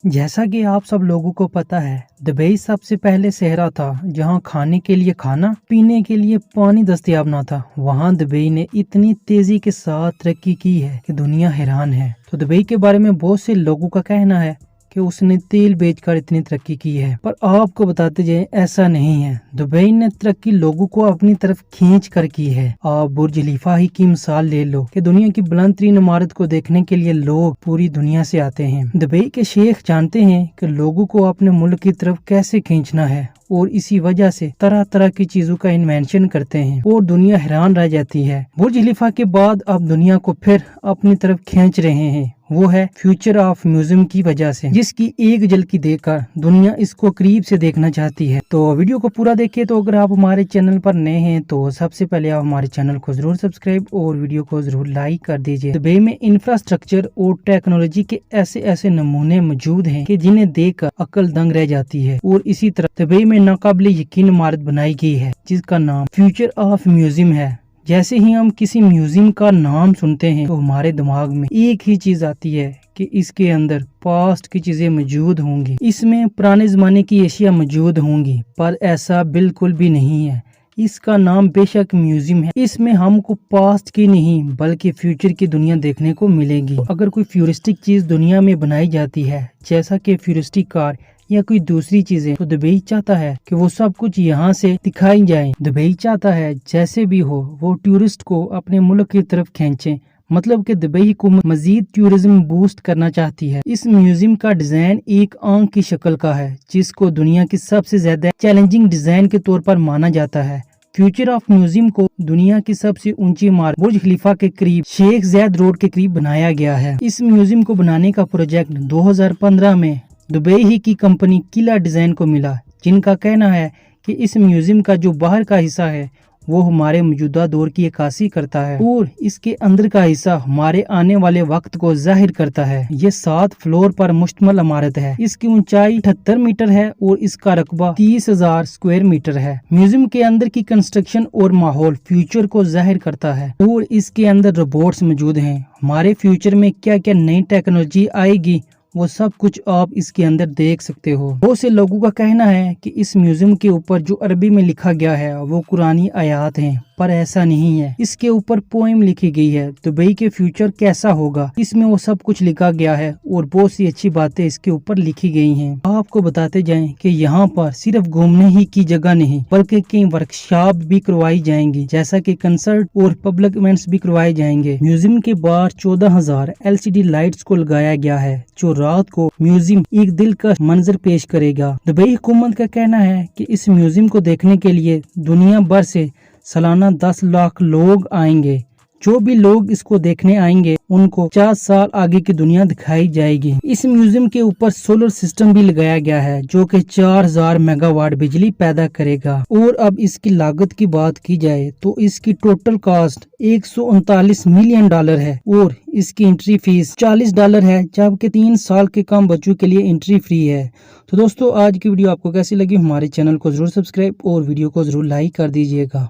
जैसा कि आप सब लोगों को पता है, दुबई सबसे पहले शहर था जहां खाने के लिए खाना, पीने के लिए पानी दस्तयाब ना था। वहां दुबई ने इतनी तेजी के साथ तरक्की की है कि दुनिया हैरान है। तो दुबई के बारे में बहुत से लोगों का कहना है कि उसने तेल बेचकर इतनी तरक्की की है, पर आपको बताते जाए ऐसा नहीं है। दुबई ने तरक्की लोगों को अपनी तरफ खींच कर की है। आप बुर्ज खलीफा ही की मिसाल ले लो कि दुनिया की बुलंद तरीन इमारत को देखने के लिए लोग पूरी दुनिया से आते हैं। दुबई के शेख जानते हैं कि लोगों को अपने मुल्क की तरफ कैसे खींचना है और इसी वजह से तरह तरह की चीजों का इन्वेंशन करते हैं और दुनिया हैरान रह जाती है। बुर्ज खलीफा के बाद अब दुनिया को फिर अपनी तरफ खींच रहे हैं, वो है फ्यूचर ऑफ म्यूजियम की वजह से, जिसकी एक झलकी देखकर दुनिया इसको करीब से देखना चाहती है। तो वीडियो को पूरा देखिए। तो अगर आप हमारे चैनल पर नए हैं तो सबसे पहले आप हमारे चैनल को जरूर सब्सक्राइब और वीडियो को जरूर लाइक कर दीजिए। दुबई में इंफ्रास्ट्रक्चर और टेक्नोलॉजी के ऐसे ऐसे नमूने मौजूद हैं कि जिन्हें देखकर अक्ल दंग रह जाती है। और इसी तरह दुबई में नाकाबिले यकीन इमारत बनाई गई है जिसका नाम फ्यूचर ऑफ म्यूजियम है। जैसे ही हम किसी म्यूजियम का नाम सुनते हैं तो हमारे दिमाग में एक ही चीज आती है कि इसके अंदर पास्ट की चीजें मौजूद होंगी, इसमें पुराने जमाने की एशिया मौजूद होंगी, पर ऐसा बिल्कुल भी नहीं है। इसका नाम बेशक म्यूजियम है, इसमें हमको पास्ट की नहीं बल्कि फ्यूचर की दुनिया देखने को मिलेगी। अगर कोई फ्यूरिस्टिक चीज दुनिया में बनाई जाती है, जैसा कि फ्यूरिस्टिक कार या कोई दूसरी चीजें, तो दुबई चाहता है कि वो सब कुछ यहाँ से दिखाई जाए। दुबई चाहता है जैसे भी हो वो टूरिस्ट को अपने मुल्क की तरफ खींचे, मतलब कि दुबई हुकूमत मजीद टूरिज्म बूस्ट करना चाहती है। इस म्यूजियम का डिजाइन एक आंख की शक्ल का है, जिसको दुनिया की सबसे ज्यादा चैलेंजिंग डिजाइन के तौर पर माना जाता है। फ्यूचर ऑफ म्यूजियम को दुनिया की सबसे ऊंची इमारत बुर्ज खलीफा के करीब शेख ज़ायद रोड के करीब बनाया गया है। इस म्यूजियम को बनाने का प्रोजेक्ट 2015 में दुबई ही की कंपनी किला डिजाइन को मिला, जिनका कहना है कि इस म्यूजियम का जो बाहर का हिस्सा है वो हमारे मौजूदा दौर की अक्कासी करता है और इसके अंदर का हिस्सा हमारे आने वाले वक्त को जाहिर करता है। ये 7 फ्लोर पर मुश्तमिल इमारत है। इसकी ऊंचाई 78 मीटर है और इसका रकबा 30,000 स्क्वायर मीटर है। म्यूजियम के अंदर की कंस्ट्रक्शन और माहौल फ्यूचर को जाहिर करता है और इसके अंदर रोबोट्स मौजूद हैं। हमारे फ्यूचर में क्या क्या नई टेक्नोलॉजी आएगी वो सब कुछ आप इसके अंदर देख सकते हो। बहुत से लोगों का कहना है कि इस म्यूजियम के ऊपर जो अरबी में लिखा गया है वो कुरानी आयात हैं, पर ऐसा नहीं है। इसके ऊपर पोएम लिखी गई है, दुबई के फ्यूचर कैसा होगा, इसमें वो सब कुछ लिखा गया है और बहुत सी अच्छी बातें इसके ऊपर लिखी गई हैं। आपको बताते जाएं कि यहाँ पर सिर्फ घूमने ही की जगह नहीं बल्कि कई वर्कशॉप भी करवाई जाएंगी, जैसा कि कंसर्ट और पब्लिक इवेंट्स भी करवाए जाएंगे। म्यूजियम के बाहर 14,000 LCD लाइट्स को लगाया गया है जो रात को म्यूजियम एक दिलकश मंजर पेश करेगा। दुबई हुकूमत का कहना है कि इस म्यूजियम को देखने के लिए दुनिया भर से सालाना 10 लाख लोग आएंगे। जो भी लोग इसको देखने आएंगे उनको 50 साल आगे की दुनिया दिखाई जाएगी। इस म्यूजियम के ऊपर सोलर सिस्टम भी लगाया गया है जो कि 4000 मेगावाट बिजली पैदा करेगा। और अब इसकी लागत की बात की जाए तो इसकी टोटल कॉस्ट $139 मिलियन है और इसकी एंट्री फीस $40 है, जबकि 3 साल के कम बच्चों के लिए एंट्री फ्री है। तो दोस्तों आज की वीडियो आपको कैसी लगी, हमारे चैनल को जरूर सब्सक्राइब और वीडियो को जरूर लाइक कर दीजिएगा।